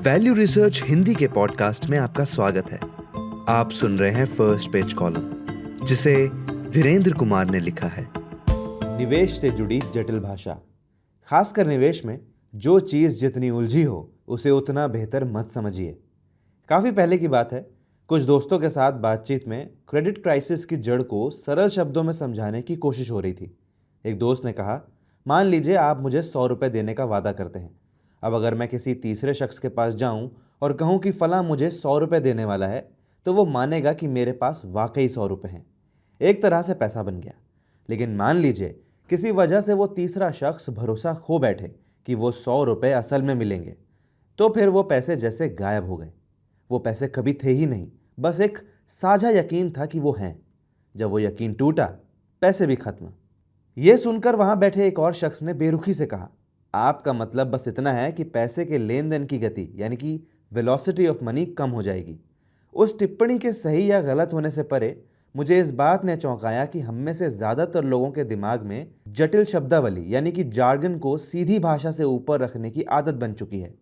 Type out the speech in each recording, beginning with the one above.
Value research Hindi के podcast में आपका स्वागत है। आप सुन रहे हैं फर्स्ट पेज कॉलम, जिसे धीरेंद्र कुमार ने लिखा है। निवेश से जुड़ी जटिल भाषा। खासकर निवेश में जो चीज़ जितनी उलझी हो उसे उतना बेहतर मत समझिए। काफ़ी पहले की बात है, कुछ दोस्तों के साथ बातचीत में क्रेडिट क्राइसिस की जड़ को सरल शब्दों में समझाने की कोशिश हो रही थी। एक दोस्त ने कहा, मान लीजिए आप मुझे 100 रुपये देने का वादा करते हैं। अब अगर मैं किसी तीसरे शख्स के पास जाऊं और कहूं कि फलां मुझे 100 रुपये देने वाला है, तो वो मानेगा कि मेरे पास वाकई 100 रुपये हैं। एक तरह से पैसा बन गया। लेकिन मान लीजिए किसी वजह से वो तीसरा शख्स भरोसा खो बैठे कि वो 100 रुपये असल में मिलेंगे, तो फिर वो पैसे जैसे गायब हो गए। वो पैसे कभी थे ही नहीं, बस एक साझा यकीन था कि वो हैं। जब वो यकीन टूटा, पैसे भी खत्म। ये सुनकर वहां बैठे एक और शख्स ने बेरुखी से कहा, आपका मतलब बस इतना है कि पैसे के लेन देन की गति यानी कि वेलोसिटी ऑफ मनी कम हो जाएगी। उस टिप्पणी के सही या गलत होने से परे मुझे इस बात ने चौंकाया कि हम में से ज़्यादातर लोगों के दिमाग में जटिल शब्दावली यानी कि जार्गन को सीधी भाषा से ऊपर रखने की आदत बन चुकी है।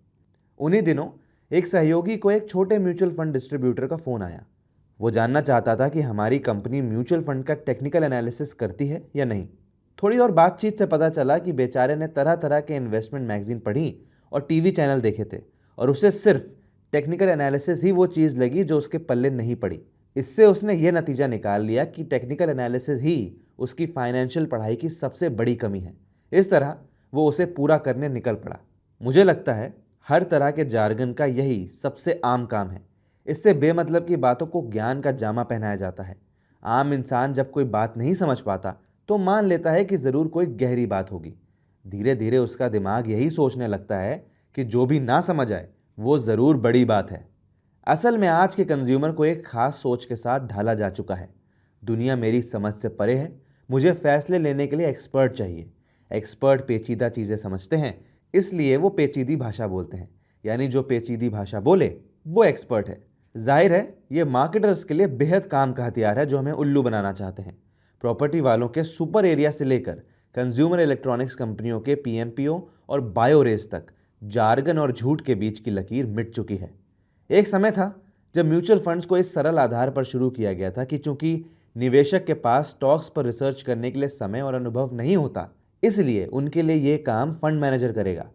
उन्हीं दिनों एक सहयोगी को एक छोटे म्यूचुअल फंड डिस्ट्रीब्यूटर का फ़ोन आया। वो जानना चाहता था कि हमारी कंपनी म्यूचुअल फंड का टेक्निकल एनालिसिस करती है या नहीं। थोड़ी और बातचीत से पता चला कि बेचारे ने तरह तरह के इन्वेस्टमेंट मैगजीन पढ़ी और टीवी चैनल देखे थे, और उसे सिर्फ टेक्निकल एनालिसिस ही वो चीज़ लगी जो उसके पल्ले नहीं पड़ी। इससे उसने ये नतीजा निकाल लिया कि टेक्निकल एनालिसिस ही उसकी फाइनेंशियल पढ़ाई की सबसे बड़ी कमी है। इस तरह वो उसे पूरा करने निकल पड़ा। मुझे लगता है हर तरह के जार्गन का यही सबसे आम काम है। इससे बेमतलब की बातों को ज्ञान का जामा पहनाया जाता है। आम इंसान जब कोई बात नहीं समझ पाता तो मान लेता है कि ज़रूर कोई गहरी बात होगी। धीरे धीरे उसका दिमाग यही सोचने लगता है कि जो भी ना समझ आए वो ज़रूर बड़ी बात है। असल में आज के कंज्यूमर को एक खास सोच के साथ ढाला जा चुका है। दुनिया मेरी समझ से परे है, मुझे फैसले लेने के लिए एक्सपर्ट चाहिए। एक्सपर्ट पेचीदा चीज़ें समझते हैं, इसलिए वो पेचीदी भाषा बोलते हैं। यानी जो पेचीदी भाषा बोले वो एक्सपर्ट है। जाहिर है ये मार्केटर्स के लिए बेहद काम का हथियार है जो हमें उल्लू बनाना चाहते हैं। प्रॉपर्टी वालों के सुपर एरिया से लेकर कंज्यूमर इलेक्ट्रॉनिक्स कंपनियों के पीएमपीओ और बायोरेज तक जार्गन और झूठ के बीच की लकीर मिट चुकी है। एक समय था जब म्यूचुअल फंड्स को इस सरल आधार पर शुरू किया गया था कि चूंकि निवेशक के पास स्टॉक्स पर रिसर्च करने के लिए समय और अनुभव नहीं होता, इसलिए उनके लिए ये काम फंड मैनेजर करेगा।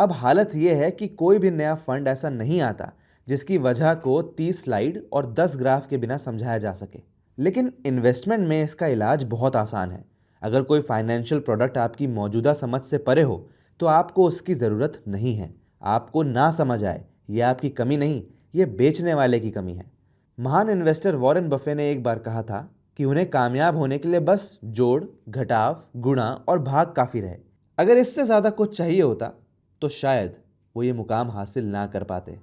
अब हालत यह है कि कोई भी नया फंड ऐसा नहीं आता जिसकी वजह को 30 स्लाइड और 10 ग्राफ के बिना समझाया जा सके। लेकिन इन्वेस्टमेंट में इसका इलाज बहुत आसान है। अगर कोई फाइनेंशियल प्रोडक्ट आपकी मौजूदा समझ से परे हो तो आपको उसकी ज़रूरत नहीं है। आपको ना समझ आए ये आपकी कमी नहीं, ये बेचने वाले की कमी है। महान इन्वेस्टर वॉरेन बफे ने एक बार कहा था कि उन्हें कामयाब होने के लिए बस जोड़, घटाव, गुणा और भाग काफ़ी रहे। अगर इससे ज़्यादा कुछ चाहिए होता तो शायद वो ये मुकाम हासिल ना कर पाते।